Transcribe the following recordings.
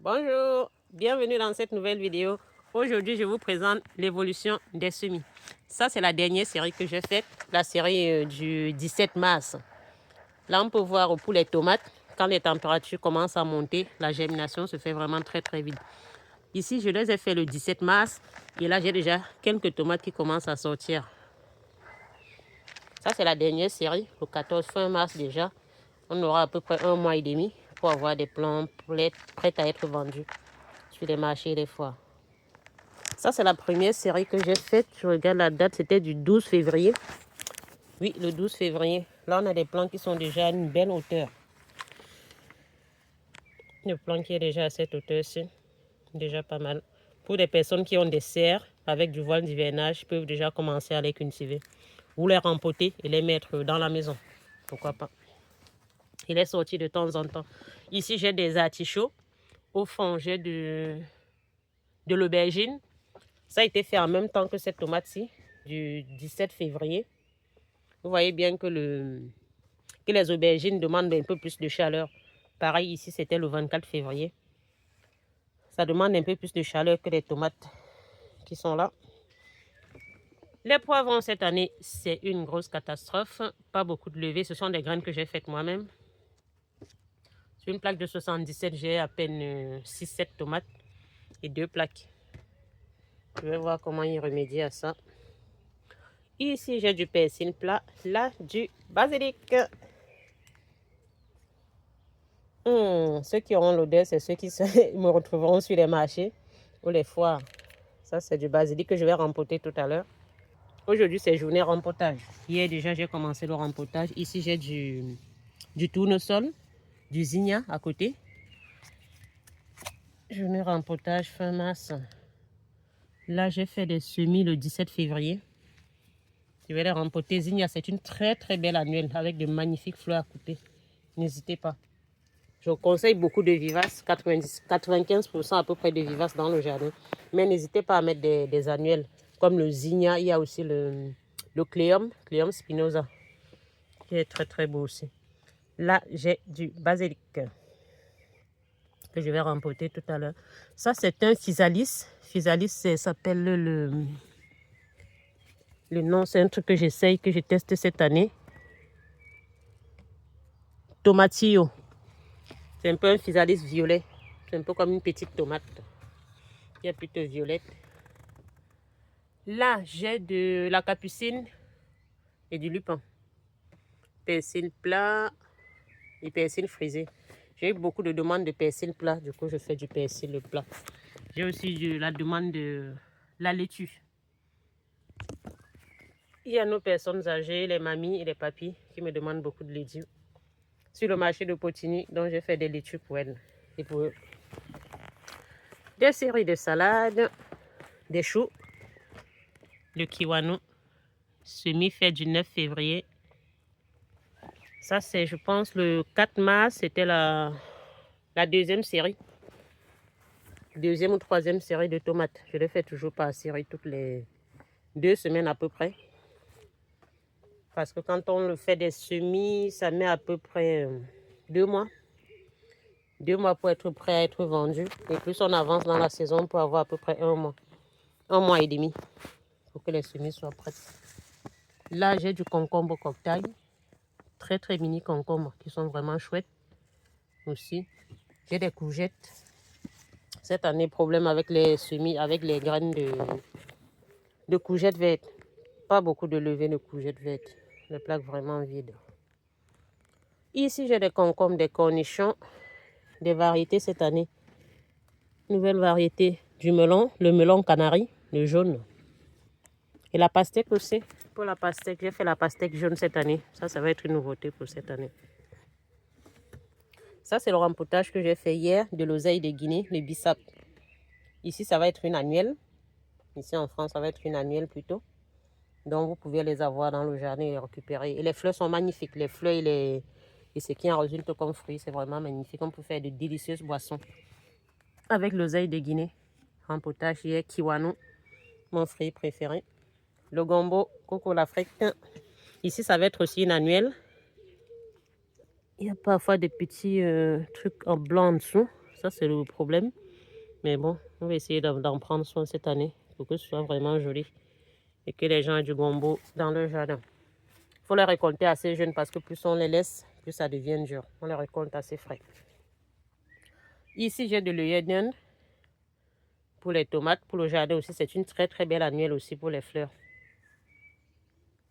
Bonjour, bienvenue dans cette nouvelle vidéo. Aujourd'hui, je vous présente l'évolution des semis. Ça, c'est la dernière série que j'ai faite, la série du 17 mars. Là, on peut voir pour les tomates, quand les températures commencent à monter, la germination se fait vraiment très vite. Ici, je les ai fait le 17 mars et là, j'ai déjà quelques tomates qui commencent à sortir. Ça, c'est la dernière série, le 14 fin mars déjà. On aura à peu près 1 mois et demi pour avoir des plants prêts à être vendus sur les marchés et les foires. Ça, c'est la première série que j'ai faite. Je regarde la date, c'était du 12 février. Oui, le 12 février. Là, on a des plants qui sont déjà à une belle hauteur. Le plant qui est déjà à cette hauteur-ci, déjà pas mal. Pour des personnes qui ont des serres avec du voile d'hivernage, peuvent déjà commencer à les cultiver. Ou les rempoter et les mettre dans la maison. Pourquoi pas. Il est sorti de temps en temps. Ici, j'ai des artichauts. Au fond, j'ai de l'aubergine. Ça a été fait en même temps que cette tomate-ci, du 17 février. Vous voyez bien que les aubergines demandent un peu plus de chaleur. Pareil, ici, c'était le 24 février. Ça demande un peu plus de chaleur que les tomates qui sont là. Les poivrons, cette année, c'est une grosse catastrophe. Pas beaucoup de levée. Ce sont des graines que j'ai faites moi-même. Sur une plaque de 77, j'ai à peine 6-7 tomates et 2 plaques. Je vais voir comment y remédier à ça. Ici, j'ai du persil plat. Là, du basilic. Ceux qui auront l'odeur, c'est ceux qui me retrouveront sur les marchés ou les foires. Ça, c'est du basilic que je vais rempoter tout à l'heure. Aujourd'hui, c'est journée rempotage. Hier, déjà, j'ai commencé le rempotage. Ici, j'ai du tournesol, du zinnia à côté. Journée rempotage fin mars. Là, j'ai fait des semis le 17 février. Je vais les rempoter. Zinnia, c'est une très belle annuelle avec de magnifiques fleurs à couper. N'hésitez pas. Je conseille beaucoup de vivaces, 95% à peu près de vivaces dans le jardin. Mais n'hésitez pas à mettre des annuels, comme le zinnia. Il y a aussi le cléum spinosa, qui est très beau aussi. Là, j'ai du basilic, que je vais rempoter tout à l'heure. Ça, c'est un physalis. Physalis, ça s'appelle le nom, c'est un truc que j'essaye, que je teste cette année. Tomatillo. C'est un peu un physalis violet. C'est un peu comme une petite tomate. Il y a plutôt violette. Là, j'ai de la capucine et du lupin. Persil plat et persil frisé. J'ai eu beaucoup de demandes de persil plat. Du coup, je fais du persil plat. J'ai aussi la demande de la laitue. Il y a nos personnes âgées, les mamies et les papis, qui me demandent beaucoup de laitue. Sur le marché de Potigny, donc j'ai fait des laitues pour elles et pour eux. Des séries de salades, des choux, le kiwano, semis fait du 9 février. Ça, c'est, je pense, le 4 mars, c'était la deuxième série. Deuxième ou troisième série de tomates. Je les fais toujours par série toutes les 2 semaines à peu près. Parce que quand on le fait des semis, ça met à peu près 2 mois. 2 mois pour être prêt à être vendu. Et plus on avance dans la saison, pour avoir à peu près 1 mois. 1 mois et demi pour que les semis soient prêtes. Là, j'ai du concombre cocktail. Très mini concombres qui sont vraiment chouettes aussi. J'ai des courgettes. Cette année, problème avec les semis, avec les graines de courgettes vertes. Pas beaucoup de levée de courgettes vertes. Les plaques vraiment vides. Ici, j'ai des concombres, des cornichons, des variétés cette année. Nouvelle variété du melon, le melon canari, le jaune. Et la pastèque aussi. Pour la pastèque, j'ai fait la pastèque jaune cette année. Ça va être une nouveauté pour cette année. Ça, c'est le rempotage que j'ai fait hier de l'oseille de Guinée, le bissap. Ici, ça va être une annuelle. Ici, en France, ça va être une annuelle plutôt. Donc, vous pouvez les avoir dans le jardin et les récupérer. Et les fleurs sont magnifiques. Les fleurs et ce qui en résulte comme fruits, c'est vraiment magnifique. On peut faire de délicieuses boissons. Avec l'oseille de Guinée. Rempotage hier, kiwano, mon fruit préféré. Le gombo, coco l'Afrique. Ici, ça va être aussi une annuelle. Il y a parfois des petits trucs en blanc en dessous. Ça, c'est le problème. Mais bon, on va essayer d'en prendre soin cette année pour que ce soit vraiment joli et que les gens aient du gombo dans leur jardin. Il faut les récolter assez jeunes parce que plus on les laisse, plus ça devient dur. On les récolte assez frais. Ici, j'ai de l'œillet d'Inde pour les tomates. Pour le jardin aussi, c'est une très très belle annuelle aussi pour les fleurs.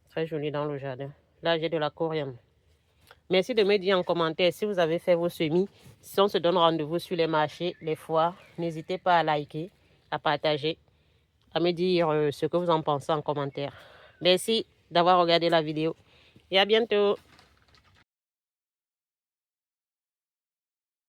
Très jolie dans le jardin. Là, j'ai de la coriandre. Merci de me dire en commentaire si vous avez fait vos semis. Si on se donne rendez-vous sur les marchés, les foires, n'hésitez pas à liker, à partager, à me dire ce que vous en pensez en commentaire. Merci d'avoir regardé la vidéo et à bientôt.